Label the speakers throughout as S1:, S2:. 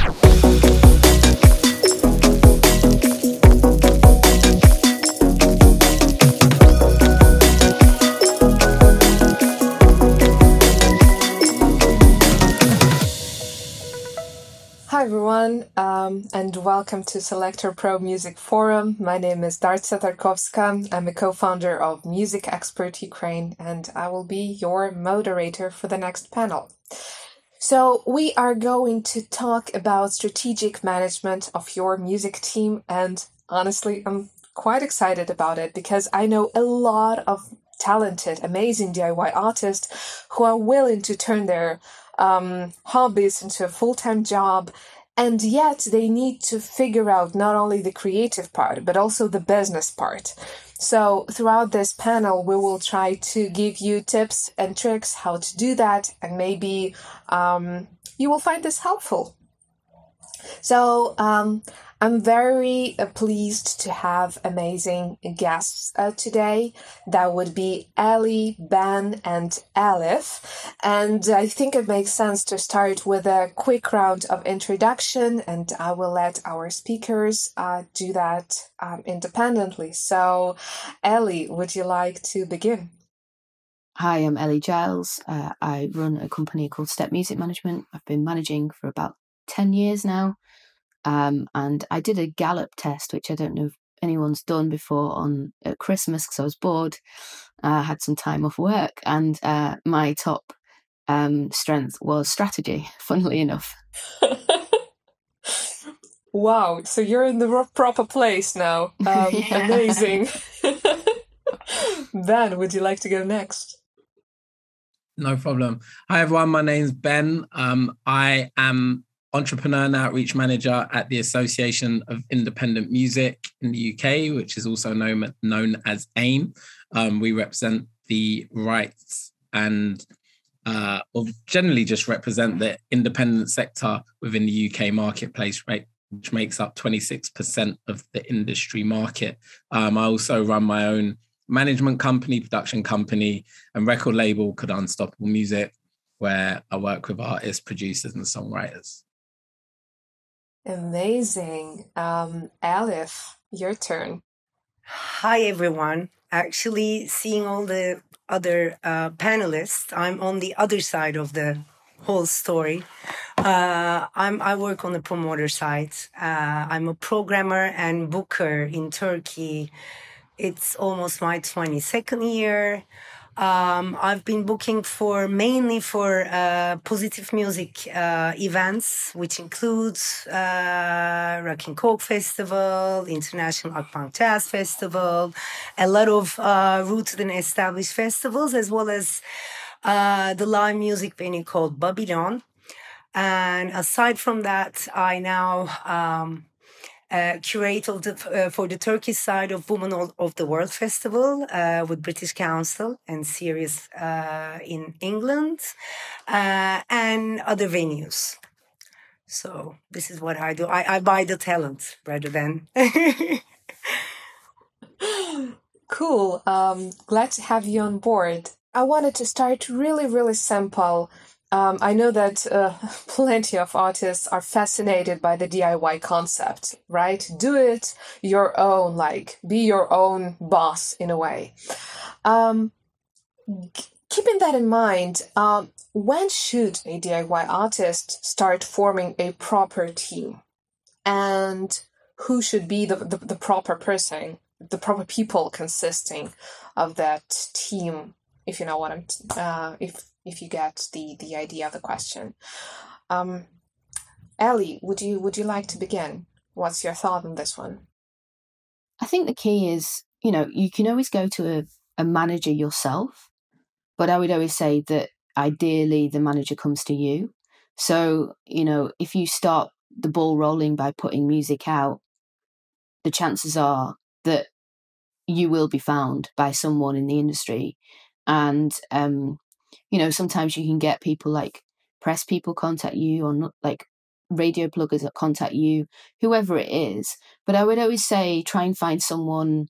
S1: Hi everyone, and welcome to Selector Pro Music Forum. My name is Dartsya Tarkovska. I'm a co-founder of Music Expert Ukraine, and I will be your moderator for the next panel. So we are going to talk about strategic management of your music team, and honestly, I'm quite excited about it because I know a lot of talented, amazing DIY artists who are willing to turn their hobbies into a full-time job, and yet they need to figure out not only the creative part, but also the business part. So throughout this panel, we will try to give you tips and tricks how to do that, and maybe you will find this helpful. So I'm very pleased to have amazing guests today. That would be Ellie, Ben, and Alif. And I think it makes sense to start with a quick round of introduction, and I will let our speakers do that independently. So, Ellie, would you like to begin?
S2: Hi, I'm Ellie Giles. I run a company called Step Music Management. I've been managing for about 10 years now. And I did a Gallup test, which I don't know if anyone's done before at Christmas because I was bored. I had some time off work, and my top strength was strategy, funnily enough.
S1: Wow, so you're in the proper place now. Amazing. Ben, would you like to go next?
S3: No problem. Hi, everyone. My name's Ben. I am entrepreneur and outreach manager at the Association of Independent Music in the UK, which is also known as AIM. We represent the rights and or generally just represent the independent sector within the UK marketplace, right, which makes up 26% of the industry market. I also run my own management company, production company, and record label called Unstoppable Music, where I work with artists, producers, and songwriters.
S1: Amazing. Alif, your turn.
S4: Hi, everyone. Actually, seeing all the other panelists, I'm on the other side of the whole story. I work on the promoter side. I'm a programmer and booker in Turkey. It's almost my 22nd year. I've been booking mainly for positive music events, which includes Rock and Coke Festival, International Akbank Jazz Festival, a lot of rooted and established festivals, as well as the live music venue called Babylon. And aside from that, I now curate for the Turkish side of Women of the World Festival with British Council and series in England and other venues. So this is what I do. I buy the talent rather than...
S1: Cool. Glad to have you on board. I wanted to start really, really simple. I know that plenty of artists are fascinated by the DIY concept, right? Do it your own, like be your own boss in a way. Keeping that in mind, when should a DIY artist start forming a proper team? And who should be the proper person, the proper people consisting of that team, if you know what I'm... if you get the idea of the question. Ellie, would you like to begin? What's your thought on this one?
S2: I think the key is, you can always go to a manager yourself, but I would always say that ideally the manager comes to you. So, if you start the ball rolling by putting music out, the chances are that you will be found by someone in the industry. And, sometimes you can get people like press people contact you, or not, like radio pluggers that contact you, whoever it is. But I would always say try and find someone,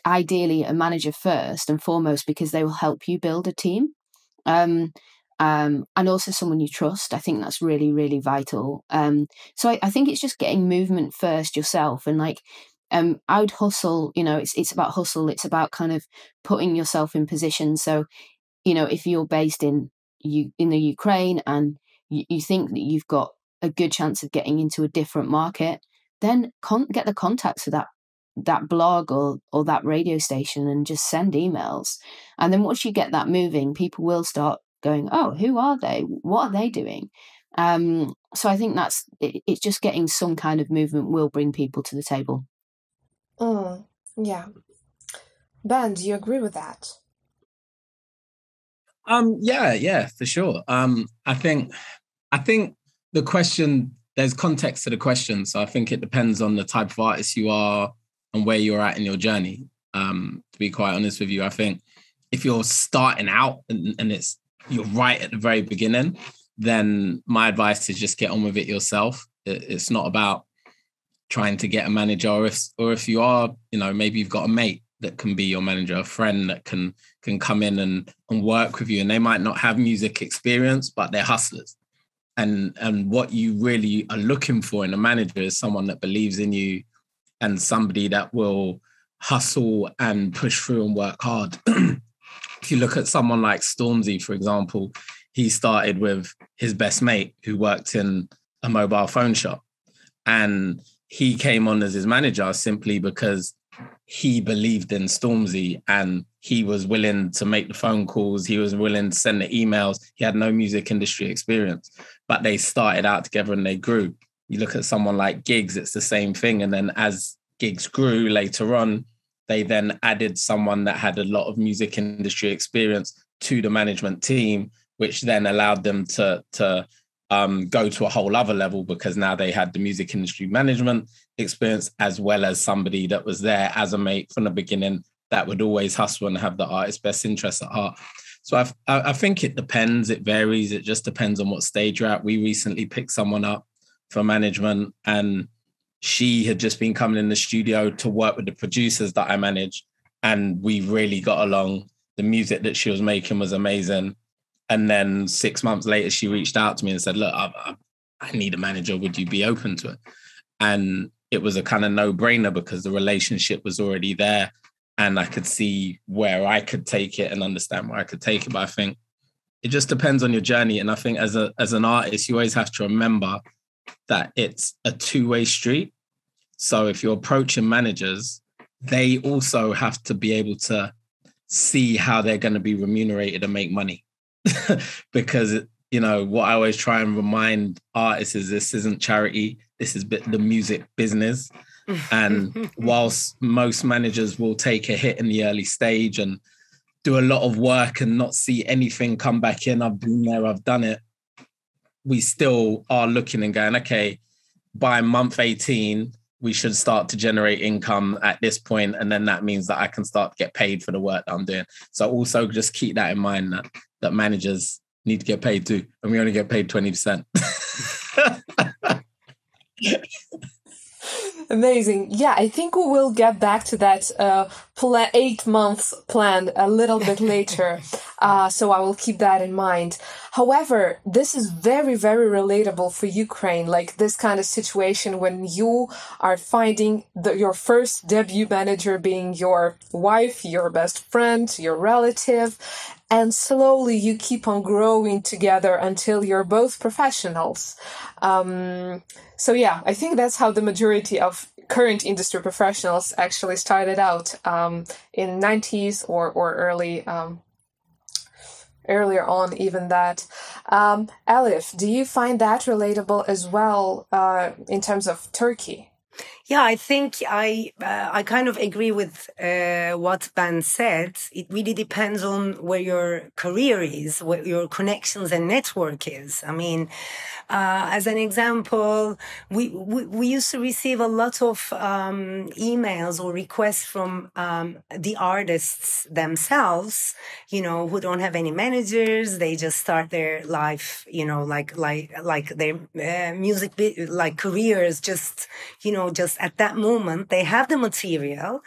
S2: ideally a manager first and foremost, because they will help you build a team. and also someone you trust. I think that's really, really vital. So I think it's just getting movement first yourself, and like, I would hustle. It's about hustle. It's about kind of putting yourself in position. So, if you're based in the Ukraine and you think that you've got a good chance of getting into a different market, then get the contacts for that blog or that radio station and just send emails. And then once you get that moving, people will start going, oh, who are they? What are they doing? So I think it's just getting some kind of movement will bring people to the table.
S1: Yeah. Ben, do you agree with that?
S3: Yeah, for sure. I think the question, there's context to the question. So I think it depends on the type of artist you are and where you're at in your journey. To be quite honest with you, I think if you're starting out and you're right at the very beginning, then my advice is just get on with it yourself. It's not about trying to get a manager, or if you are, maybe you've got a mate that can be your manager, a friend that can come in and work with you, and they might not have music experience, but they're hustlers. And what you really are looking for in a manager is someone that believes in you and somebody that will hustle and push through and work hard. If you look at someone like Stormzy, for example, he started with his best mate who worked in a mobile phone shop. And he came on as his manager simply because he believed in Stormzy and he was willing to make the phone calls. He was willing to send the emails. He had no music industry experience, but they started out together and they grew. You look at someone like Giggs, it's the same thing. And then as Giggs grew later on, they then added someone that had a lot of music industry experience to the management team, which then allowed them to go to a whole other level because now they had the music industry management experience as well as somebody that was there as a mate from the beginning that would always hustle and have the artist's best interests at heart. So I think it depends. It varies. It just depends on what stage you're at. We recently picked someone up for management and she had just been coming in the studio to work with the producers that I manage. And we really got along. The music that she was making was amazing. And then 6 months later, she reached out to me and said, look, I need a manager. Would you be open to it? And it was a kind of no-brainer because the relationship was already there. And I could see where I could take it and understand where I could take it. But I think it just depends on your journey. And I think as an artist, you always have to remember that it's a two-way street. So if you're approaching managers, they also have to be able to see how they're going to be remunerated and make money. Because, what I always try and remind artists is this isn't charity. This is the music business. And whilst most managers will take a hit in the early stage and do a lot of work and not see anything come back in, I've been there, I've done it, we still are looking and going, okay, by month 18, we should start to generate income at this point, and then that means that I can start to get paid for the work that I'm doing. So also just keep that in mind that managers need to get paid too, and we only get paid 20%.
S1: Amazing. Yeah, I think we will get back to that 8 months plan a little bit later. So I will keep that in mind. However, this is very, very relatable for Ukraine, like this kind of situation when you are finding your first debut manager being your wife, your best friend, your relative, and slowly you keep on growing together until you're both professionals. So yeah, I think that's how the majority of current industry professionals actually started out in 90s or earlier on even that. Elif, do you find that relatable as well in terms of Turkey?
S4: Yeah, I think I kind of agree with what Ben said. It really depends on where your career is, what your connections and network is. I mean, as an example, we used to receive a lot of emails or requests from the artists themselves, who don't have any managers. They just start their life, like their music, like careers, just artists at that moment, they have the material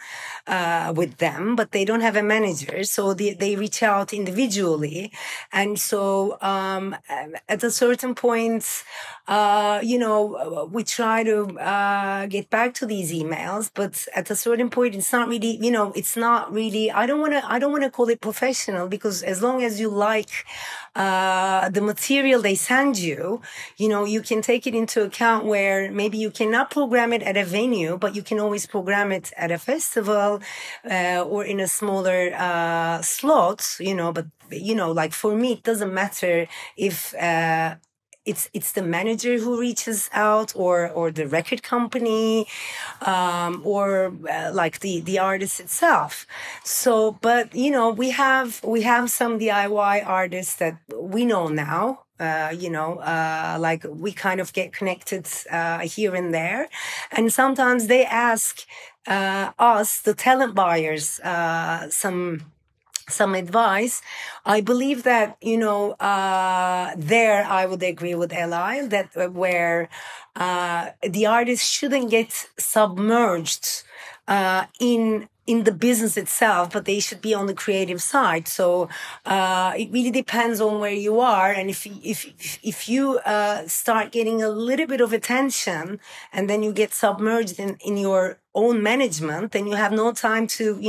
S4: with them, but they don't have a manager. So they reach out individually. And so at a certain point, we try to get back to these emails, but at a certain point, it's not really, I don't want to call it professional, because as long as you like the material they send you, you can take it into account where maybe you cannot program it at a venue, but you can always program it at a festival or in a smaller slot, but like for me, it doesn't matter if it's the manager who reaches out or the record company or like the artist itself. So, but we have some DIY artists that we know now. Like we kind of get connected here and there, and sometimes they ask us, the talent buyers, some advice. I believe that, there I would agree with Ellie that where the artist shouldn't get submerged in the business itself, but they should be on the creative side. So it really depends on where you are, and if you start getting a little bit of attention, and then you get submerged in your own management, then you have no time to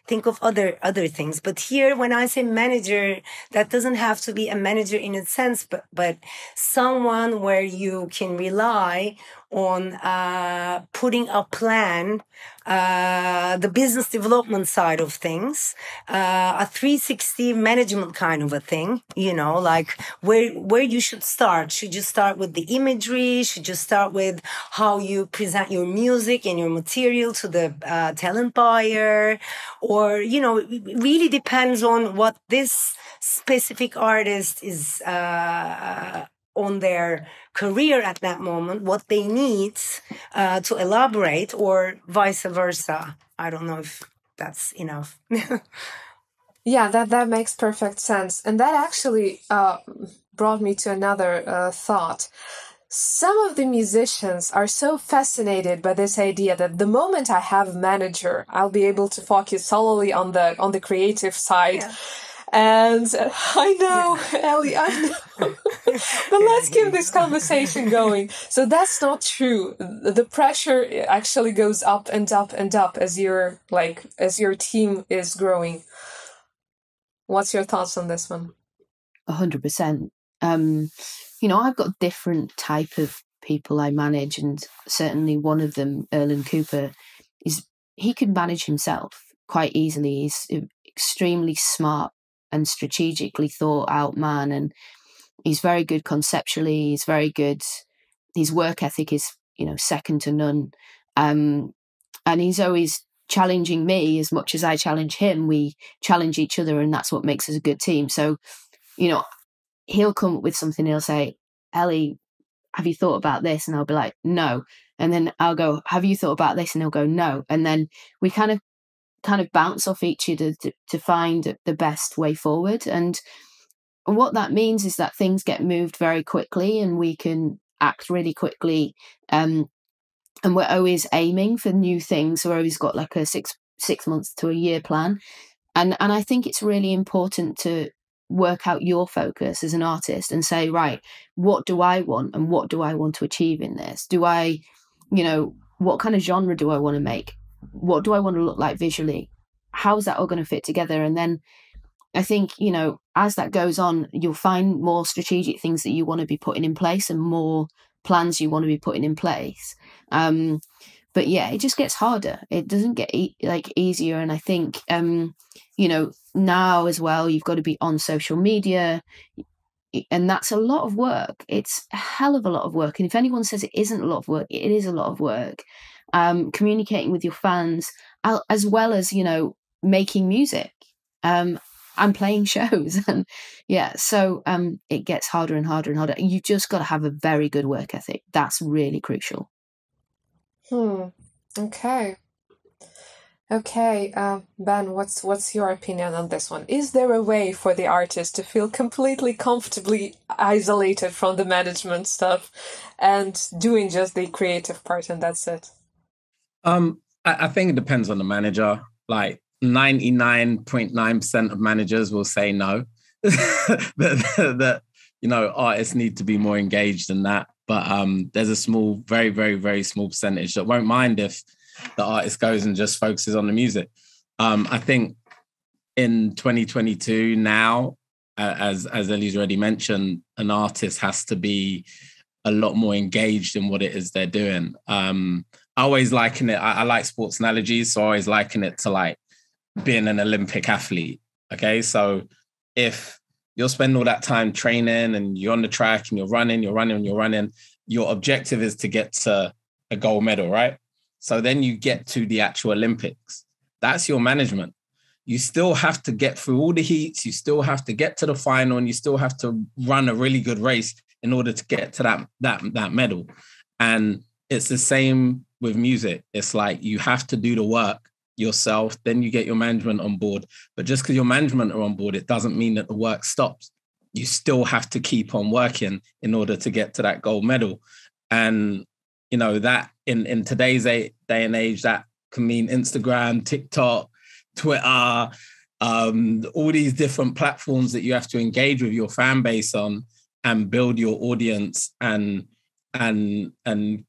S4: think of other things. But here, when I say manager, that doesn't have to be a manager in a sense, but someone where you can rely on putting a plan, the business development side of things, a 360 management kind of a thing, like where you should start. Should you start with the imagery? Should you start with how you present your music and your material to the talent buyer? Or, it really depends on what this specific artist is on their career at that moment, what they need to elaborate, or vice versa. I don't know if that's enough.
S1: Yeah, that makes perfect sense. And that actually brought me to another thought. Some of the musicians are so fascinated by this idea that the moment I have a manager, I'll be able to focus solely on the creative side. Yeah. And I know, yeah. Ellie, I know. But let's keep this conversation going. So that's not true. The pressure actually goes up and up and up as your team is growing. What's your thoughts on this one?
S2: 100%. I've got different type of people I manage, and certainly one of them, Erlen Cooper, he can manage himself quite easily. He's extremely smart and strategically thought out man, and he's very good conceptually. He's very good. His work ethic is, second to none. And he's always challenging me as much as I challenge him. We challenge each other, and that's what makes us a good team. So, he'll come up with something. He'll say, Ellie, have you thought about this? And I'll be like, no. And then I'll go, have you thought about this? And he'll go, no. And then we kind of bounce off each other to find the best way forward. And what that means is that things get moved very quickly, and we can act really quickly. And we're always aiming for new things. We're always got like a six months to a year plan. And I think it's really important to work out your focus as an artist and say, right, what do I want, and what do I want to achieve in this? Do I, what kind of genre do I want to make? What do I want to look like visually? How is that all going to fit together? And then I think, as that goes on, you'll find more strategic things that you want to be putting in place and more plans you want to be putting in place. But yeah, it just gets harder. It doesn't get easier. And I think, now as well, you've got to be on social media, and that's a lot of work. It's a hell of a lot of work. And if anyone says it isn't a lot of work, it is a lot of work. Communicating with your fans, as well as, making music, and playing shows. And yeah, so it gets harder and harder and harder. You've just got to have a very good work ethic. That's really crucial.
S1: Okay. Okay, Ben, what's your opinion on this one? Is there a way for the artist to feel completely comfortably isolated from the management stuff and doing just the creative part and that's it?
S3: I think it depends on the manager. Like 99.9% of managers will say no. that artists need to be more engaged in that. But there's a small, very, very, very small percentage that won't mind if the artist goes and just focuses on the music. I think in 2022 now, as Ellie's already mentioned, an artist has to be a lot more engaged in what it is they're doing. I always liken it. I like sports analogies, so I always liken it to like being an Olympic athlete. Okay, so if you're spending all that time training and you're on the track and you're running, your objective is to get to a gold medal, right? So then you get to the actual Olympics. That's your management. You still have to get through all the heats. You still have to get to the final, and you still have to run a really good race in order to get to that medal. And it's the same with music. It's like you have to do the work yourself, then you get your management on board. But just because your management are on board, it doesn't mean that the work stops. You still have to keep on working in order to get to that gold medal. And that in today's day and age, that can mean Instagram, TikTok, Twitter, all these different platforms that you have to engage with your fan base on and build your audience and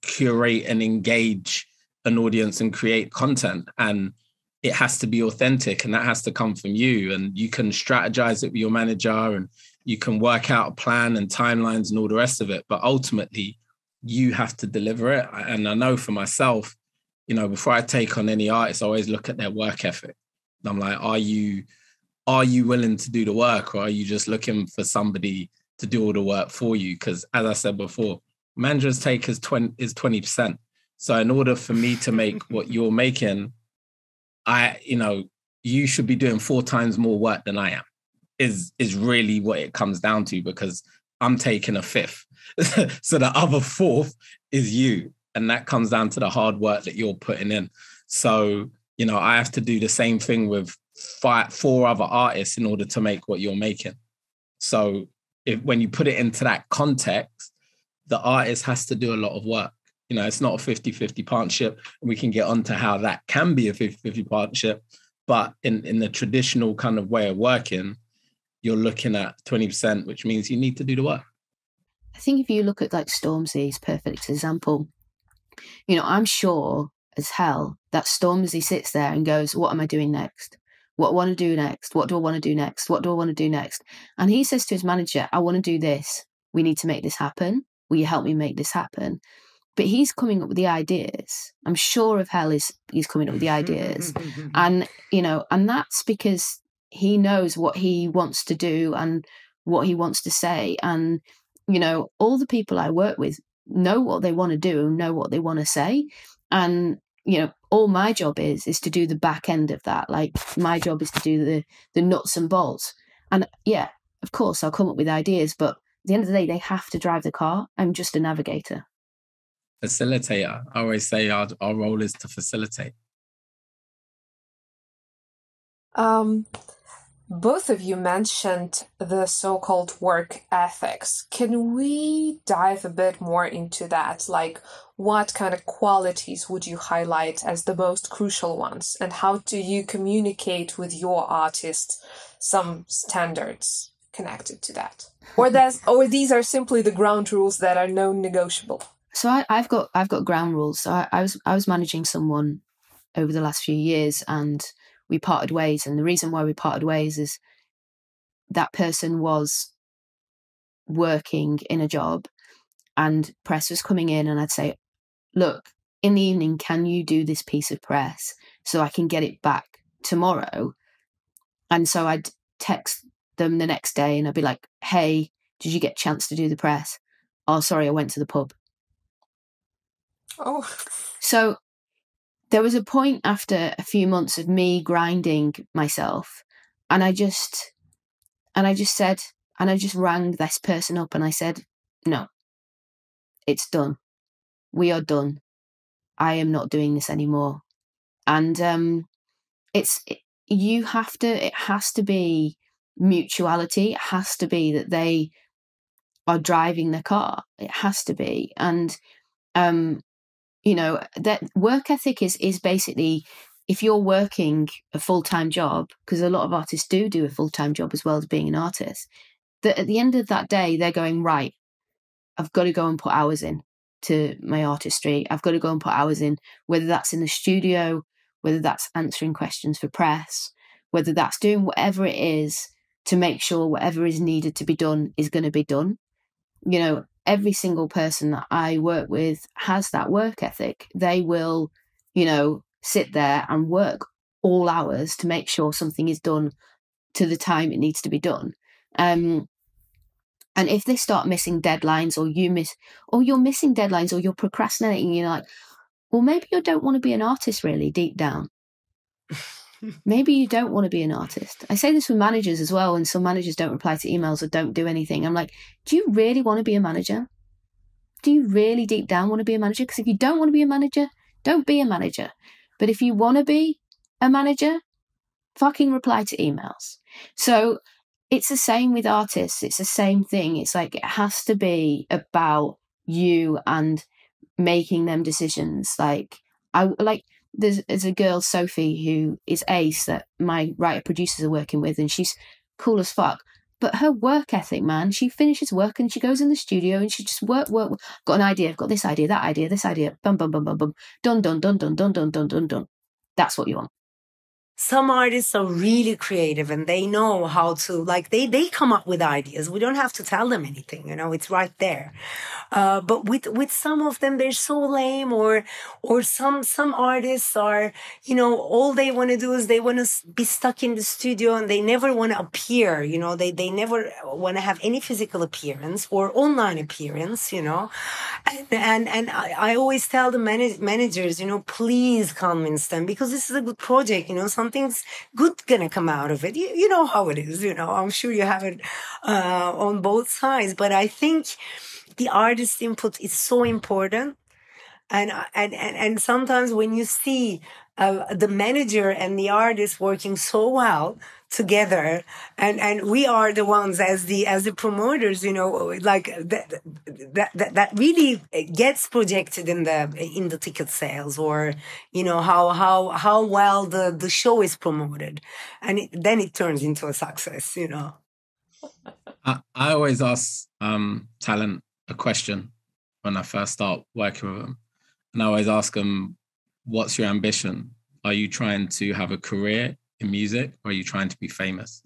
S3: curate and engage an audience and create content. And it has to be authentic, and that has to come from you. And you can strategize it with your manager, and you can work out a plan and timelines and all the rest of it. But ultimately, you have to deliver it. And I know for myself, before I take on any artist, I always look at their work ethic. I'm like, are you willing to do the work, or are you just looking for somebody to do all the work for you? Because as I said before, manager's take is 20%. So in order for me to make what you're making, you should be doing 4 times more work than I am, is really what it comes down to, because I'm taking a 5th. So the other 4th is you. And that comes down to the hard work that you're putting in. So, I have to do the same thing with 4 other artists in order to make what you're making. So when you put it into that context, the artist has to do a lot of work. It's not a 50-50 partnership. And we can get onto how that can be a 50-50 partnership. But in the traditional kind of way of working, you're looking at 20%, which means you need to do the work.
S2: I think if you look at like Stormzy's perfect example, I'm sure as hell that Stormzy sits there and goes, what am I doing next? What I want to do next? What do I want to do next? What do I want to do next? And he says to his manager, I want to do this. We need to make this happen. Will you help me make this happen? But he's coming up with the ideas. I'm sure of hell he's coming up with the ideas. And, and that's because he knows what he wants to do and what he wants to say. And, all the people I work with know what they want to do, know what they want to say. And, all my job is to do the back end of that. Like my job is to do the nuts and bolts. And yeah, of course I'll come up with ideas, but at the end of the day, they have to drive the car. I'm just a navigator.
S3: Facilitator. I always say our role is to facilitate.
S1: Both of you mentioned the so-called work ethics. Can we dive a bit more into that? Like, what kind of qualities would you highlight as the most crucial ones? And how do you communicate with your artist some standards connected to that? Or these are simply the ground rules that are non-negotiable?
S2: So I've got ground rules. So I was managing someone over the last few years, and we parted ways. And the reason why we parted ways is that person was working in a job and press was coming in, and I'd say, look, in the evening, can you do this piece of press so I can get it back tomorrow? And so I'd text them the next day and I'd be like, hey, did you get a chance to do the press? Oh, sorry, I went to the pub.
S1: Oh.
S2: So there was a point after a few months of me grinding myself, and I just rang this person up and I said, no, it's done. We are done. I am not doing this anymore. And it has to be mutuality. It has to be that they are driving the car. It has to be. And, that work ethic is basically, if you're working a full-time job, because a lot of artists do a full-time job as well as being an artist, that at the end of that day, they're going, right, I've got to go and put hours in to my artistry. I've got to go and put hours in, whether that's in the studio, whether that's answering questions for press, whether that's doing whatever it is to make sure whatever is needed to be done is going to be done. Every single person that I work with has that work ethic. They will, sit there and work all hours to make sure something is done to the time it needs to be done. And if they start missing deadlines, or you're missing deadlines, or you're procrastinating, you're like, well, maybe you don't want to be an artist really deep down. Maybe you don't want to be an artist. I say this with managers as well, and some managers don't reply to emails or don't do anything. I'm like, do you really want to be a manager? Do you really deep down want to be a manager? Because if you don't want to be a manager, don't be a manager. But if you want to be a manager, fucking reply to emails. So it's the same with artists. It's the same thing. It's like, it has to be about you and making them decisions. There's a girl, Sophie, who is ace, that my writer producers are working with, and she's cool as fuck. But her work ethic, man, she finishes work and she goes in the studio and she just work. Got an idea, I've got this idea, that idea, this idea, bum, bum, bum, bum, bum, done, done, done, done, done, done, done, done, done. That's what you want.
S4: Some artists are really creative and they know how to, they come up with ideas. We don't have to tell them anything, it's right there. But with some of them, they're so lame, or some artists are, all they want to do is they want to be stuck in the studio and they never want to appear, they never want to have any physical appearance or online appearance, And I always tell the managers, please convince them, because this is a good project, something's good gonna come out of it. You know how it is, I'm sure you have it on both sides, but I think the artist input is so important. And sometimes when you see the manager and the artist working so well together, and we are the ones as the promoters, that really gets projected in the ticket sales, or how well the show is promoted, and then it turns into a success.
S3: I always ask talent a question when I first start working with them. And I always ask them, what's your ambition? Are you trying to have a career in music, or are you trying to be famous?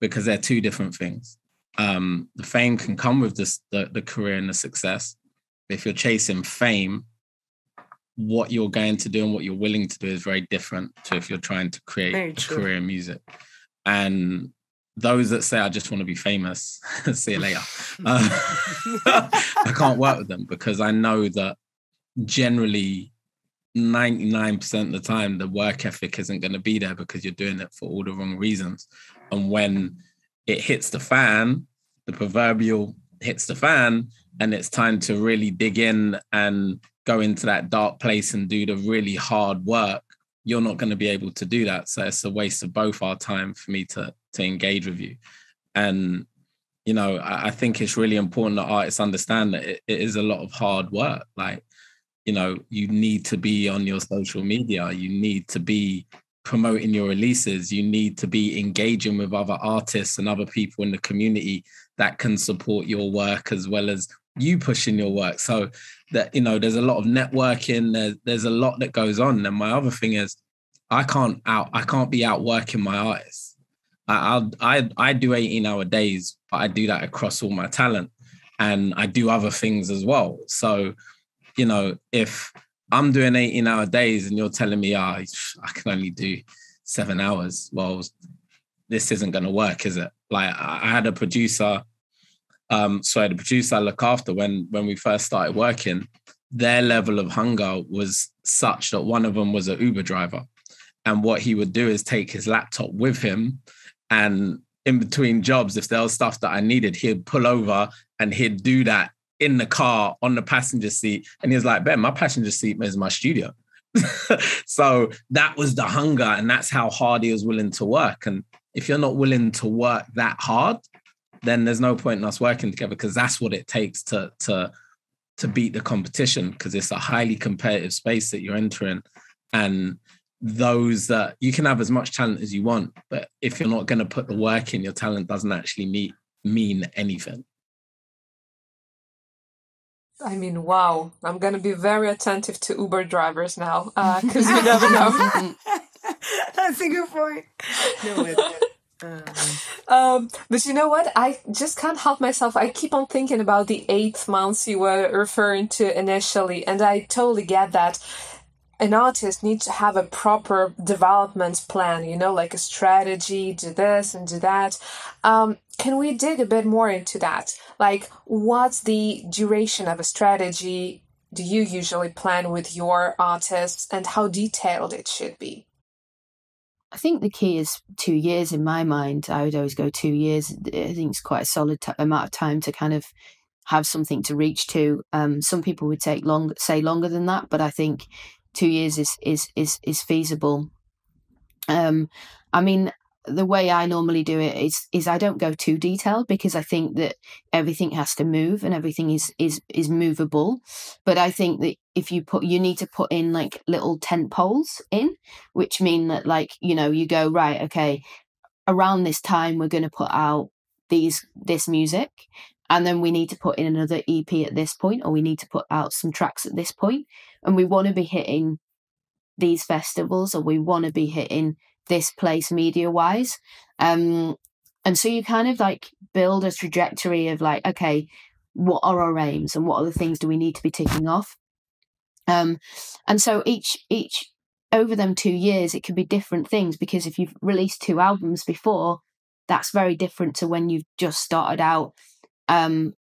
S3: Because they're two different things. The fame can come with the career and the success. But if you're chasing fame, what you're going to do and what you're willing to do is very different to if you're trying to create a career in music. And those that say, I just want to be famous, see you later. I can't work with them, because I know that generally 99% of the time, the work ethic isn't going to be there, because you're doing it for all the wrong reasons. And when it hits the fan, the proverbial hits the fan, and it's time to really dig in and go into that dark place and do the really hard work, you're not going to be able to do that. So it's a waste of both our time for me to engage with you. And, I think it's really important that artists understand that it is a lot of hard work. You need to be on your social media. You need to be promoting your releases. You need to be engaging with other artists and other people in the community that can support your work, as well as you pushing your work. So that, there's a lot of networking. There's a lot that goes on. And my other thing is, I can't be out working my artists. I do 18-hour days, but I do that across all my talent, and I do other things as well. So, if I'm doing 18-hour days and you're telling me, I can only do 7 hours, well, this isn't going to work, is it? I had a producer, the producer I look after, when we first started working, their level of hunger was such that one of them was an Uber driver. And what he would do is take his laptop with him, and in between jobs, if there was stuff that I needed, he'd pull over and he'd do that in the car on the passenger seat. And he was like, Ben, my passenger seat is my studio. So that was the hunger, and that's how hard he was willing to work. And if you're not willing to work that hard, then there's no point in us working together, because that's what it takes to beat the competition, because it's a highly competitive space that you're entering. And those that you can have as much talent as you want, but if you're not going to put the work in, your talent doesn't actually mean anything.
S1: I mean, wow. I'm going to be very attentive to Uber drivers now, because you never know.
S4: That's a good point.
S1: But you know what? I just can't help myself. I keep on thinking about the 8 months you were referring to initially, and I totally get that. An artist needs to have a proper development plan, you know, like a strategy, do this and do that. Can we dig a bit more into that? Like, what's the duration of a strategy do you usually plan with your artists, and how detailed it should be?
S2: I think the key is 2 years in my mind. I would always go 2 years. I think it's quite a solid amount of time to kind of have something to reach to. Some people would say longer than that, but I think 2 years is feasible. I mean, the way I normally do it is I don't go too detailed, because I think that everything has to move and everything is movable. But I think that if you need to put in like little tent poles in, which mean that, like, you know, you go, right, okay, around this time we're going to put out this music, and then we need to put in another EP at this point, or we need to put out some tracks at this point, and we want to be hitting these festivals, or we want to be hitting this place media wise. And so you kind of like build a trajectory of like, okay, what are our aims and what are the things do we need to be ticking off? And so each over them 2 years, it can be different things, because if you've released 2 albums before, that's very different to when you've just started out. And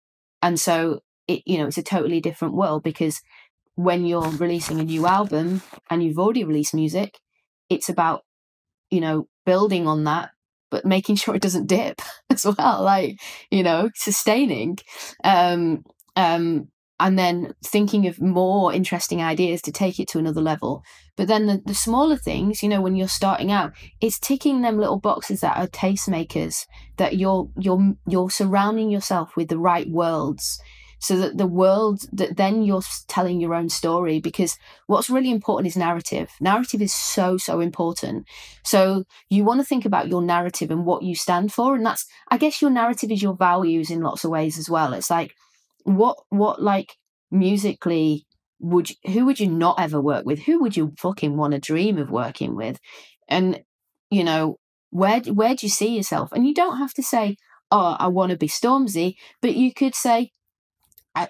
S2: so it's a totally different world, because when you're releasing a new album and you've already released music, it's about, building on that, but making sure it doesn't dip as well, like, sustaining, and then thinking of more interesting ideas to take it to another level. But then the smaller things, when you're starting out, it's ticking them little boxes that are tastemakers, that you're surrounding yourself with the right worlds, so that the world, that then you're telling your own story. Because what's really important is narrative. Narrative is so, so important. So you want to think about your narrative and what you stand for. And that's, I guess, your narrative is your values in lots of ways as well. It's like, what like musically who would you not ever work with? Who would you fucking want to dream of working with? And, where do you see yourself? And you don't have to say, oh, I want to be Stormzy, but you could say, I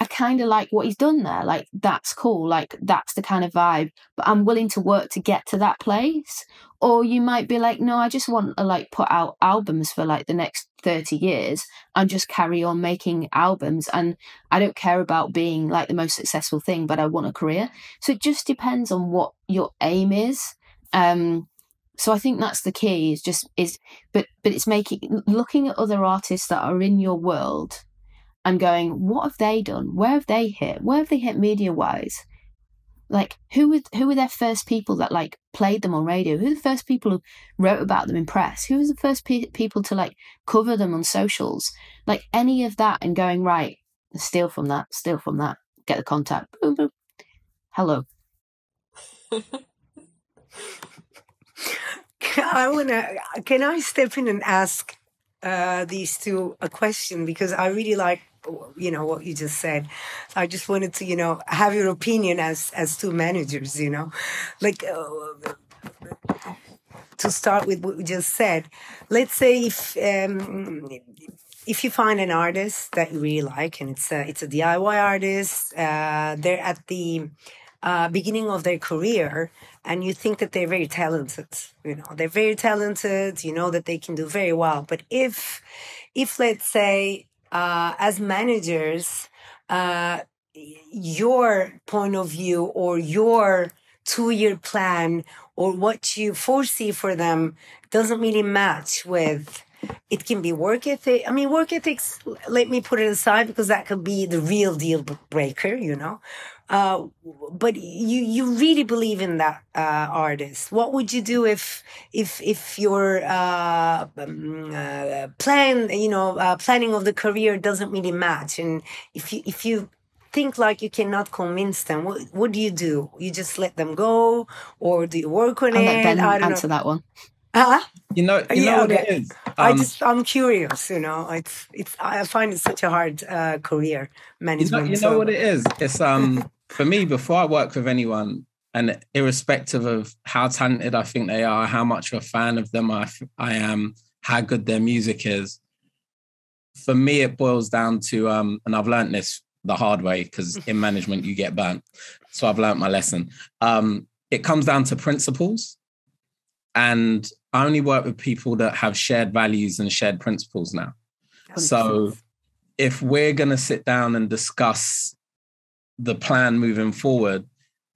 S2: kind of like what he's done there. Like, that's cool. Like, that's the kind of vibe, but I'm willing to work to get to that place. Or you might be like, no, I just want to like put out albums for like the next 30 years and just carry on making albums. And I don't care about being like the most successful thing, but I want a career. So it just depends on what your aim is. So I think that's the key, but it's looking at other artists that are in your world and going, what have they done? Where have they hit? Where have they hit media-wise? Like, who were their first people that like played them on radio? Who were the first people who wrote about them in press? Who was the first people to like cover them on socials? Like any of that, and going, right, steal from that, get the contact, boom, boom. Hello.
S4: Can I step in and ask these two a question? Because I really like what you just said. I just wanted to have your opinion as two managers, like to start with what we just said. Let's say if you find an artist that you really like, and it's a DIY artist, they're at the beginning of their career, and you think that they're very talented, they're very talented, that they can do very well. But if let's say, as managers, your point of view or your 2-year plan or what you foresee for them doesn't really match with, it can be work ethic. I mean, work ethics, let me put it aside, because that could be the real deal breaker, but you really believe in that artist. What would you do if your planning of the career doesn't really match, and if you think like you cannot convince them, what do? You just let them go, or do you work on
S2: I'll
S4: it?
S2: let Ben
S4: I don't
S2: answer
S4: know.
S2: that one.
S3: You know what it is.
S4: I'm curious. It's I find it such a hard career management.
S3: You know what it is. It's for me, before I work with anyone, and irrespective of how talented I think they are, how much of a fan of them I am, how good their music is. For me, it boils down to and I've learned this the hard way, because in management you get burnt. So I've learned my lesson. It comes down to principles. And I only work with people that have shared values and shared principles now. So if we're going to sit down and discuss the plan moving forward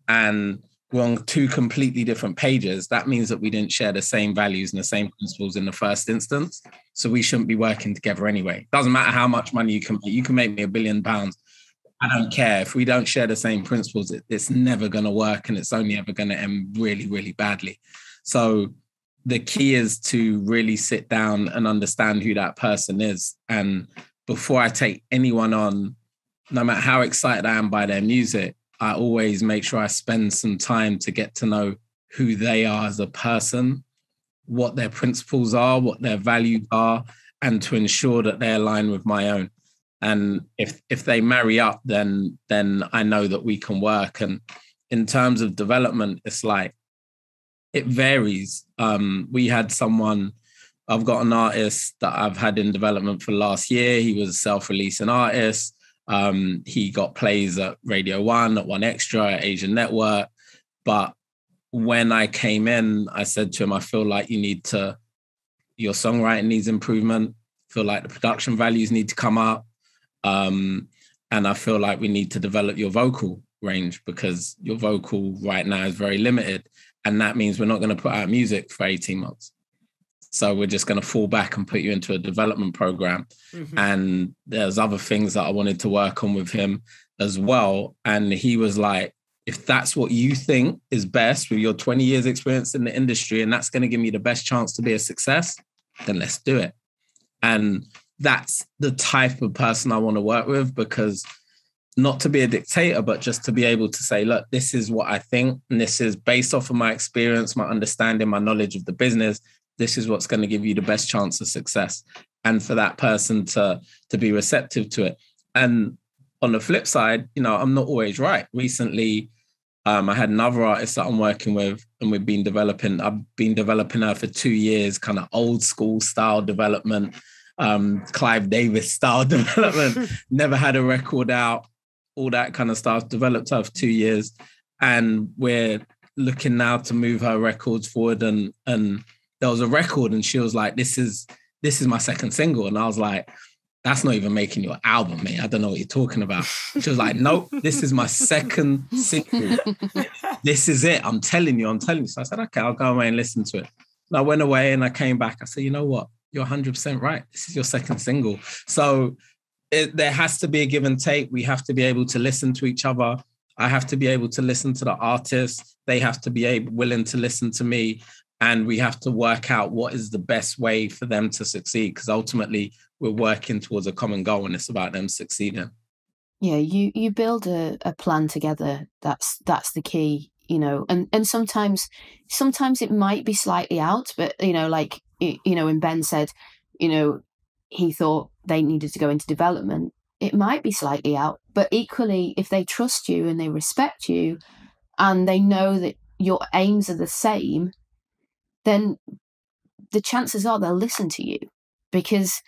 S3: and we're on two completely different pages, that means that we didn't share the same values and the same principles in the first instance. So we shouldn't be working together anyway. Doesn't matter how much money you can make. You can make me £1 billion. I don't care. If we don't share the same principles, it's never going to work, and it's only ever going to end really, really badly. So the key is to really sit down and understand who that person is. And before I take anyone on, no matter how excited I am by their music, I always make sure I spend some time to get to know who they are as a person, what their principles are, what their values are, and to ensure that they align with my own. And if they marry up, then I know that we can work. And in terms of development, it's like, it varies. We had someone, I've got an artist that I've had in development for last year. He was a self-releasing artist. He got plays at Radio 1, at One Extra, at Asian Network. But when I came in, I said to him, I feel like your songwriting needs improvement. I feel like the production values need to come up. And I feel like we need to develop your vocal range, because your vocal right now is very limited. And that means we're not going to put out music for 18 months. So we're just going to fall back and put you into a development program. Mm-hmm. And there's other things that I wanted to work on with him as well. And he was like, if that's what you think is best with your 20 years experience in the industry, and that's going to give me the best chance to be a success, then let's do it. And that's the type of person I want to work with, because not to be a dictator, but just to be able to say, look, this is what I think. And this is based off of my experience, my understanding, my knowledge of the business. This is what's going to give you the best chance of success. And for that person to be receptive to it. And on the flip side, I'm not always right. Recently, I had another artist that I'm working with, and I've been developing her for 2 years, kind of old school style development, Clive Davis style development. Never had a record out, all that kind of stuff. Developed her for 2 years, and we're looking now to move her records forward. And there was a record, and she was like, "This is my second single," and I was like, "That's not even making your album, mate. I don't know what you're talking about." She was like, "Nope, this is my second single. This is it. I'm telling you." So I said, "Okay, I'll go away and listen to it." And I went away and I came back. I said, "You know what? You're 100% right. This is your second single." So there has to be a give and take. We have to be able to listen to each other. I have to be able to listen to the artist. They have to be willing to listen to me. And we have to work out what is the best way for them to succeed, because ultimately we're working towards a common goal, and it's about them succeeding.
S2: Yeah, you build a plan together. That's the key, and sometimes it might be slightly out, but when Ben said, he thought they needed to go into development, it might be slightly out, but equally, if they trust you and they respect you and they know that your aims are the same, then the chances are they'll listen to you. Because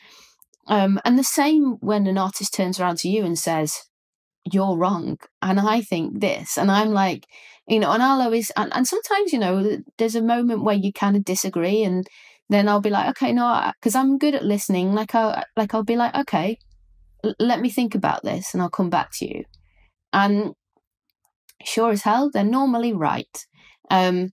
S2: and the same when an artist turns around to you and says, "You're wrong and I think this," and I'm like, and I'll always, and sometimes there's a moment where you kind of disagree, and then I'll be like, okay, no, because I'm good at listening, I'll be like, okay, let me think about this and I'll come back to you. And sure as hell, they're normally right. But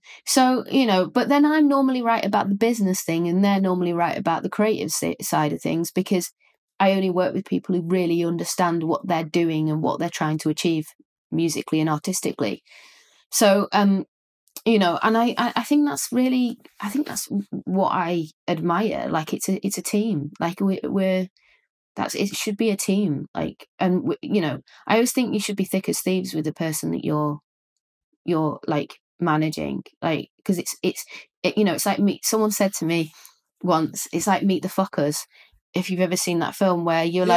S2: then I'm normally right about the business thing, and they're normally right about the creative side of things, because I only work with people who really understand what they're doing and what they're trying to achieve. musically and artistically. So, you know, and I think that's really, I think that's what I admire. Like it's a team. Like it should be a team. Like, and you know, I always think you should be thick as thieves with the person that you're like managing, like, because you know, it's like someone said to me once, it's like Meet the Fuckers, if you've ever seen that film, where you're in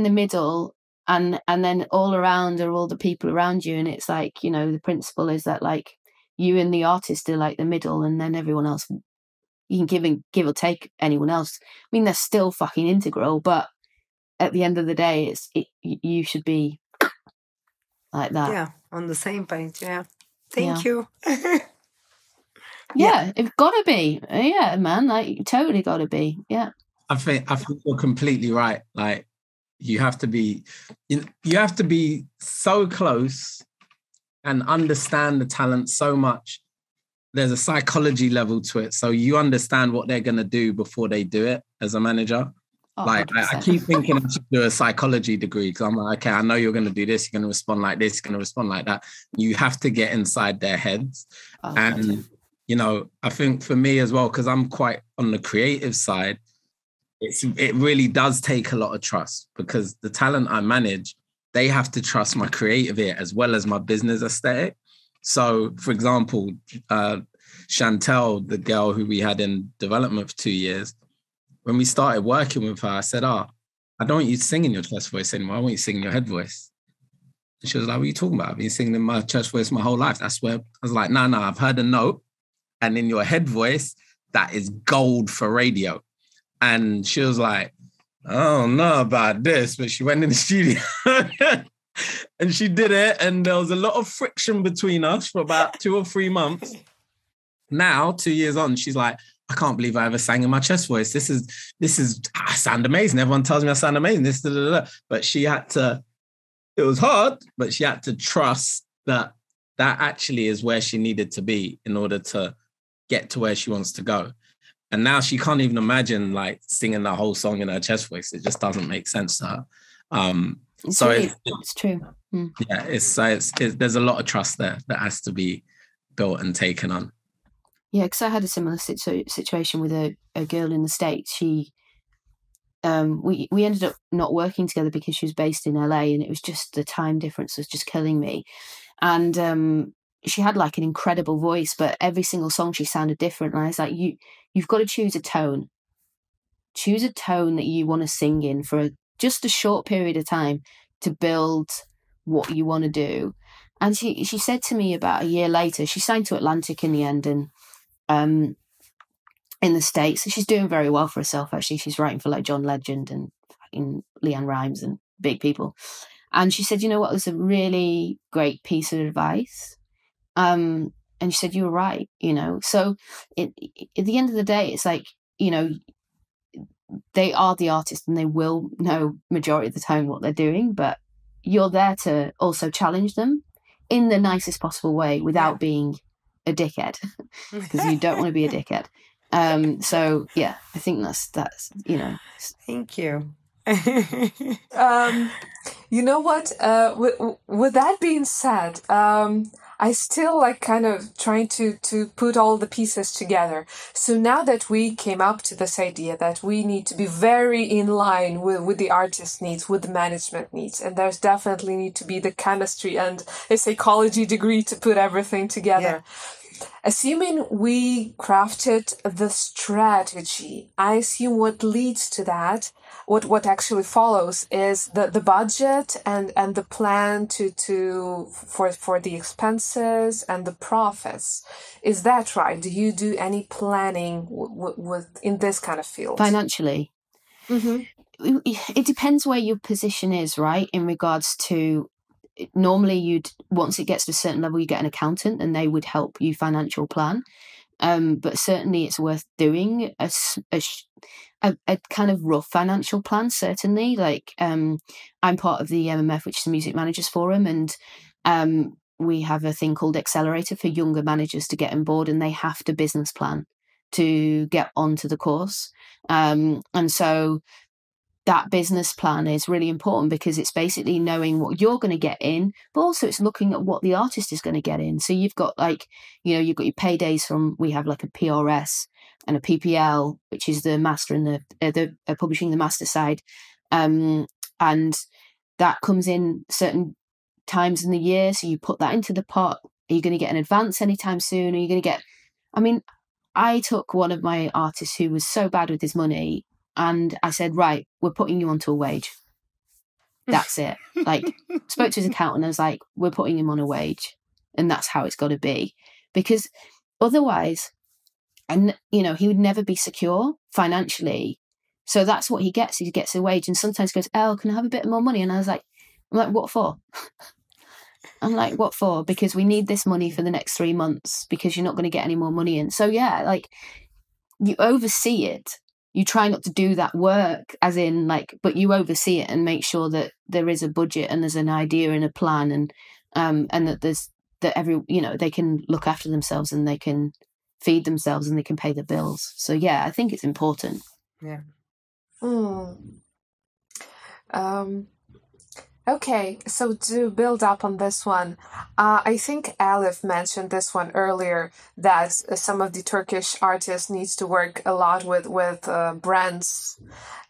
S2: the middle, and then all around are all the people around you, and it's like, you know, the principle is that like you and the artist are like the middle, and then everyone else you can give or take anyone else. I mean, they're still fucking integral, but at the end of the day, you should be like that.
S4: Yeah, on the same page. Yeah. Thank you.
S2: Yeah, it's gotta be. Yeah, man, like totally gotta be. Yeah.
S3: I think you're completely right. Like you have to be so close and understand the talent so much. There's a psychology level to it. So you understand what they're gonna do before they do it as a manager. Oh, like I keep thinking I should do a psychology degree, because I'm like, okay, I know you're going to do this, you're going to respond like this, you're going to respond like that. You have to get inside their heads. And, you know, I think for me as well, because I'm quite on the creative side, it really does take a lot of trust, because the talent I manage, they have to trust my creative ear as well as my business aesthetic. So, for example, Chantel, the girl who we had in development for 2 years, when we started working with her, I said, I don't want you to sing in your chest voice anymore. I want you to sing in your head voice. And she was like, what are you talking about? I've been singing in my chest voice my whole life. That's where I was like, no, I've heard a note. And in your head voice, that is gold for radio. And she was like, I don't know about this, but she went in the studio and she did it. And there was a lot of friction between us for about 2 or 3 months. Now, 2 years on, she's like, I can't believe I ever sang in my chest voice. This is I sound amazing. Everyone tells me I sound amazing. But she had to, it was hard, but she had to trust that actually is where she needed to be in order to get to where she wants to go. And now she can't even imagine like singing the whole song in her chest voice. It just doesn't make sense to her.
S2: It's true. Mm.
S3: Yeah, there's a lot of trust there that has to be built and taken on.
S2: Yeah, because I had a similar situation with a girl in the States. She, we ended up not working together because she was based in LA, and it was just the time difference was just killing me. And she had like an incredible voice, but every single song she sounded different. And I was like, you've got to choose a tone. Choose a tone that you want to sing in for just a short period of time to build what you want to do. And she said to me about a year later, she signed to Atlantic in the end, and in the States, and she's doing very well for herself. Actually, she's writing for like John Legend and Leanne Rimes and big people. And she said, you know what, there's a really great piece of advice. And she said, you were right, you know. So at the end of the day, it's like, you know, they are the artist and they will know majority of the time what they're doing, but you're there to also challenge them in the nicest possible way without being a dickhead, because you don't want to be a dickhead. So yeah, I think that's you know.
S4: Thank you.
S1: You know what? With that being said, I still like kind of trying to put all the pieces together. So now that we came up to this idea that we need to be very in line with the artist needs, with the management needs, and there's definitely need to be the chemistry and a psychology degree to put everything together. Yeah. Assuming we crafted the strategy, I assume what leads to that, what actually follows, is the budget and the plan for the expenses and the profits. Is that right? Do you do any planning with in this kind of field?
S2: Financially? Mm-hmm. It depends where your position is, right? In regards to, normally once it gets to a certain level, you get an accountant and they would help you financial plan. But certainly it's worth doing a kind of rough financial plan, certainly. Like, I'm part of the MMF, which is the Music Managers Forum, and we have a thing called Accelerator for younger managers to get on board, and they have to business plan to get onto the course. And so that business plan is really important, because it's basically knowing what you're going to get in, but also it's looking at what the artist is going to get in. So you've got like, you've got your paydays from, we have like a PRS and a PPL, which is the master and the publishing the master side. And that comes in certain times in the year. So you put that into the pot. Are you going to get an advance anytime soon? Are you going to get, I took one of my artists who was so bad with his money, and I said, right, we're putting you onto a wage. That's it. Like, spoke to his accountant, and I was like, we're putting him on a wage, and that's how it's got to be. Because otherwise, and he would never be secure financially. So that's what he gets. He gets a wage, and sometimes goes, Elle, can I have a bit more money? And I was like, what for? I'm like, what for? Because we need this money for the next 3 months, because you're not going to get any more money in. So yeah, like, you oversee it. You try not to do that work, as in like, but you oversee it and make sure that there is a budget and there's an idea and a plan, and that they can look after themselves and they can feed themselves and they can pay the bills. So yeah, I think it's important.
S4: Yeah.
S1: Okay, so to build up on this one, I think Alif mentioned this one earlier, that some of the Turkish artists needs to work a lot with brands,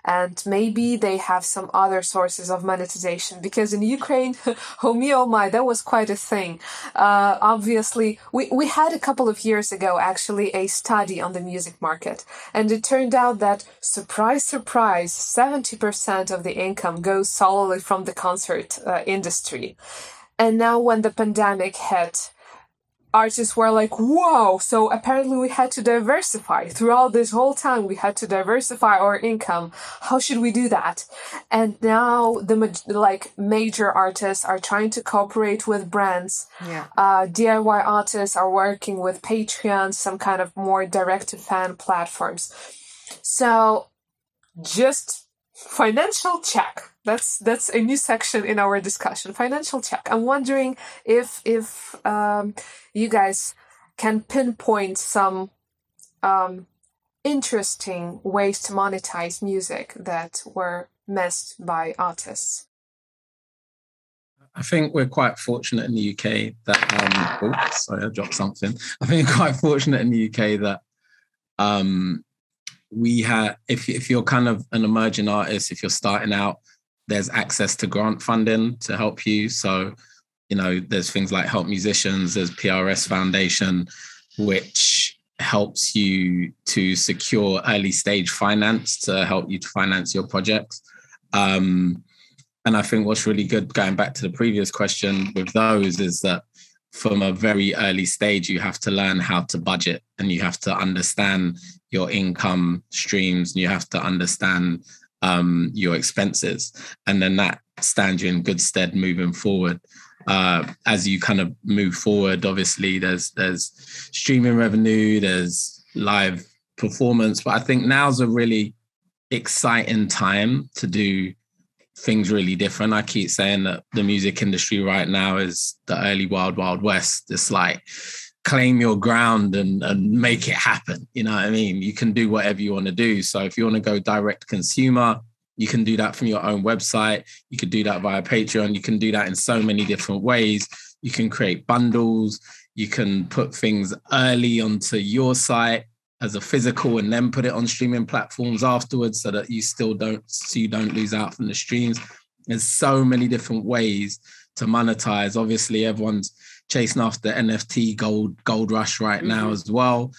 S1: and maybe they have some other sources of monetization, because in Ukraine, oh my, that was quite a thing. Obviously, we had a couple of years ago, actually, a study on the music market, and it turned out that, surprise, 70% of the income goes solely from the concert industry. And now when the pandemic hit, artists were like, wow, so apparently we had to diversify. Throughout this whole time, we had to diversify our income. How should we do that? And now the major artists are trying to cooperate with brands.
S4: Yeah.
S1: DIY artists are working with Patreon, some kind of more direct-to-fan platforms. So just financial check. That's a new section in our discussion. Financial check. I'm wondering if you guys can pinpoint some interesting ways to monetize music that were missed by artists.
S3: I think we're quite fortunate in the UK that sorry, I dropped something. I think we're quite fortunate in the UK that we have, if you're kind of an emerging artist, if you're starting out, there's access to grant funding to help you. So, there's things like Help Musicians, there's PRS Foundation, which helps you to secure early stage finance to help you to finance your projects. And I think what's really good, going back to the previous question with those, is that from a very early stage, you have to learn how to budget, and you have to understand your income streams, and you have to understand your expenses. And then that stands you in good stead moving forward. As you kind of move forward, obviously there's streaming revenue, there's live performance, but I think now's a really exciting time to do things really different. I keep saying that the music industry right now is the early wild west. It's like, claim your ground and make it happen. You know what I mean? You can do whatever you want to do. So if you want to go direct consumer, you can do that from your own website. You could do that via Patreon. You can do that in so many different ways. You can create bundles. You can put things early onto your site as a physical and then put it on streaming platforms afterwards, so that you don't lose out from the streams. There's so many different ways to monetize. Obviously, everyone's chasing after NFT gold rush right now as well.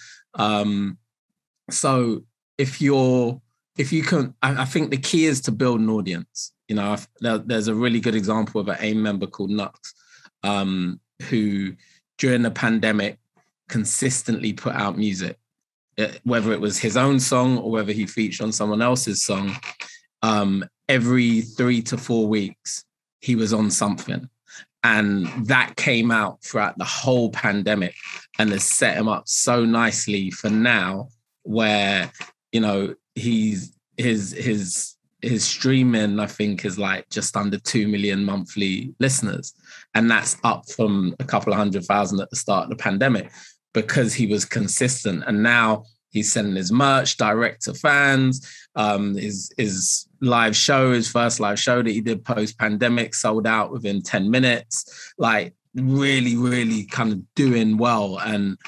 S3: So if you can, I think the key is to build an audience. There's a really good example of an AIM member called Nux, who during the pandemic consistently put out music, whether it was his own song or whether he featured on someone else's song. Every 3 to 4 weeks, he was on something. And that came out throughout the whole pandemic and has set him up so nicely for now, where, his streaming, I think, is like just under 2 million monthly listeners. And that's up from a couple of 100,000 at the start of the pandemic, because he was consistent. And now he's sending his merch direct to fans. His live show, his first live show that he did post-pandemic, sold out within 10 minutes, like really, really kind of doing well. And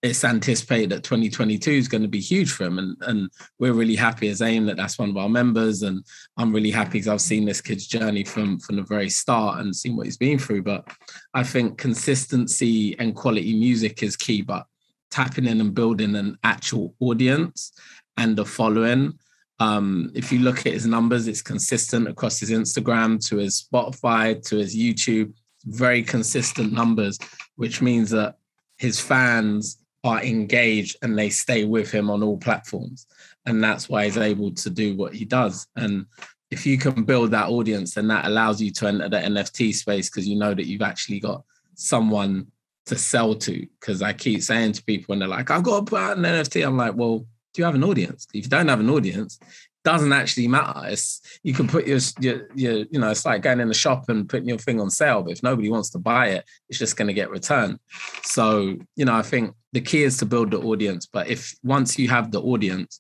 S3: it's anticipated that 2022 is going to be huge for him. And we're really happy as AIM that that's one of our members. And I'm really happy because I've seen this kid's journey from the very start and seen what he's been through. But I think consistency and quality music is key, but tapping in and building an actual audience and a following. If you look at his numbers, it's consistent across his Instagram to his Spotify to his YouTube, very consistent numbers, which means that his fans are engaged and they stay with him on all platforms. And that's why he's able to do what he does. And if you can build that audience, then that allows you to enter the NFT space because you know that you've actually got someone to sell to. Because I keep saying to people when they're like, I've got to put out an NFT, I'm like, well, do you have an audience? If you don't have an audience, it doesn't actually matter. You can put your it's like going in the shop and putting your thing on sale, but if nobody wants to buy it, it's just going to get returned. So, I think the key is to build the audience. But if once you have the audience,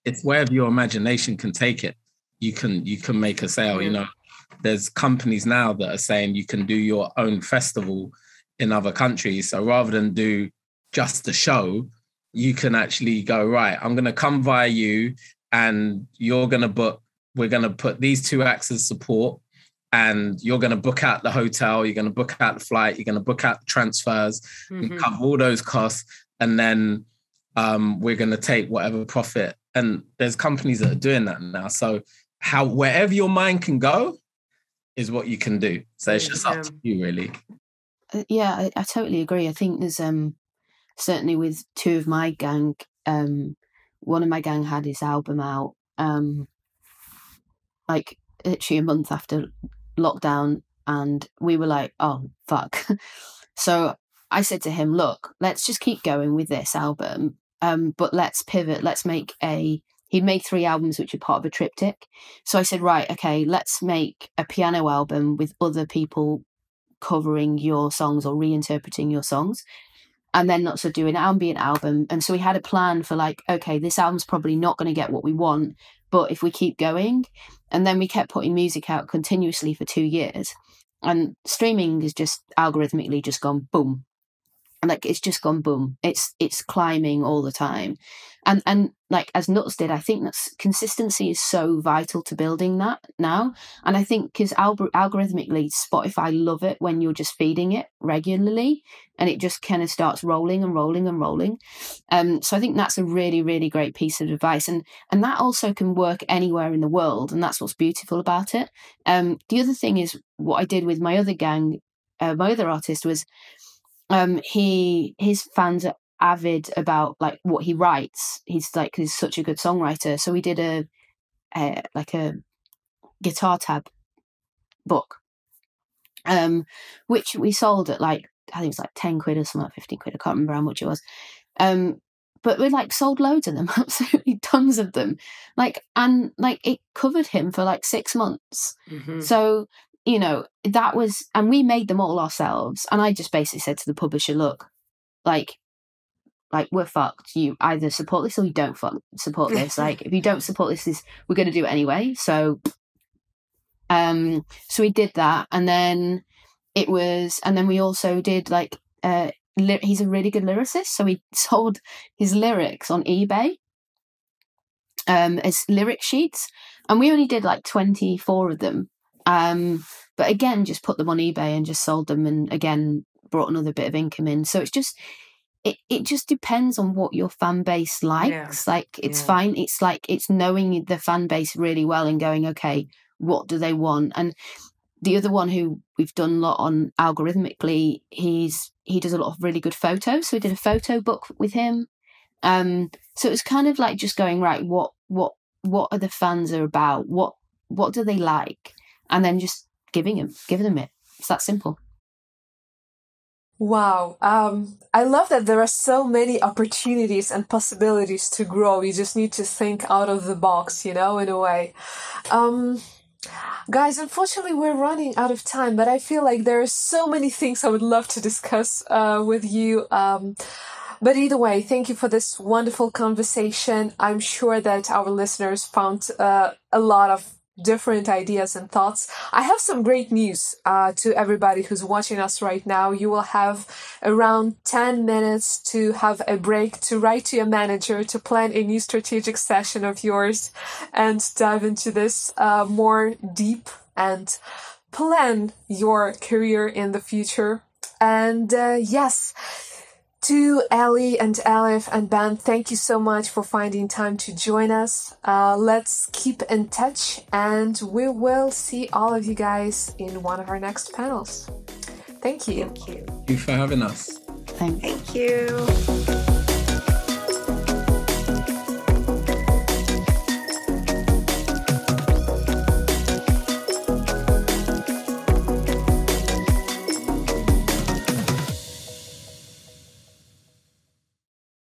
S3: it's wherever your imagination can take it, you can make a sale. There's companies now that are saying you can do your own festival in other countries. So rather than do just a show, you can actually go, right, I'm going to come via you and you're going to book, we're going to put these 2 acts as support and you're going to book out the hotel, you're going to book out the flight, you're going to book out the transfers, and cover all those costs. And then we're going to take whatever profit. And there's companies that are doing that now. So wherever your mind can go is what you can do. So it's just up to you, really.
S2: Yeah, I totally agree. I think there's certainly with 2 of my gang, one of my gang had his album out like literally a month after lockdown, and we were like, oh fuck. So I said to him, look, let's just keep going with this album, but let's pivot. He'd made 3 albums which are part of a triptych. So I said, right, okay, let's make a piano album with other people covering your songs or reinterpreting your songs, and then not so do an ambient album. And so we had a plan for like, okay, this album's probably not going to get what we want, but if we keep going. And then we kept putting music out continuously for 2 years, and streaming is just algorithmically just gone boom. Like it's just gone boom. It's climbing all the time. And like as Nuts did, I think that consistency is so vital to building that now. And I think because algorithmically Spotify love it when you're just feeding it regularly and it just kind of starts rolling and rolling and rolling. So I think that's a really, really great piece of advice. And that also can work anywhere in the world. And that's what's beautiful about it. The other thing is what I did with my other gang, my other artist was, his fans are avid about like what he writes. He's such a good songwriter. So we did a guitar tab book, which we sold at like, I think it was like 10 quid or something, like 15 quid. I can't remember how much it was. But we like sold loads of them, absolutely tons of them. And it covered him for like 6 months. Mm-hmm. So, that was, and we made them all ourselves. And I just basically said to the publisher, look, like we're fucked. You either support this or you don't support this. Like, if you don't support this, we're going to do it anyway. So we did that. And then we also did he's a really good lyricist. So we sold his lyrics on eBay as lyric sheets. And we only did like 24 of them. But again, just put them on eBay and just sold them, and again brought another bit of income in. So it's just it just depends on what your fan base likes. Yeah. It's fine. It's it's knowing the fan base really well and going, okay, what do they want? And the other one who we've done a lot on algorithmically, he does a lot of really good photos. So we did a photo book with him. So it was kind of like just going, right, what are the fans are about? What do they like? And then just giving them it. It's that simple.
S1: Wow. I love that there are so many opportunities and possibilities to grow. You just need to think out of the box, in a way. Guys, unfortunately, we're running out of time, but I feel like there are so many things I would love to discuss with you. But either way, thank you for this wonderful conversation. I'm sure that our listeners found a lot of different ideas and thoughts. I have some great news to everybody who's watching us right now. You will have around 10 minutes to have a break, to write to your manager, to plan a new strategic session of yours and dive into this more deep and plan your career in the future. And yes, to Ellie and Alif and Ben, thank you so much for finding time to join us. Let's keep in touch, and we will see all of you guys in one of our next panels. Thank you.
S4: Thank you.
S3: Thank you for having us.
S2: Thank
S4: you.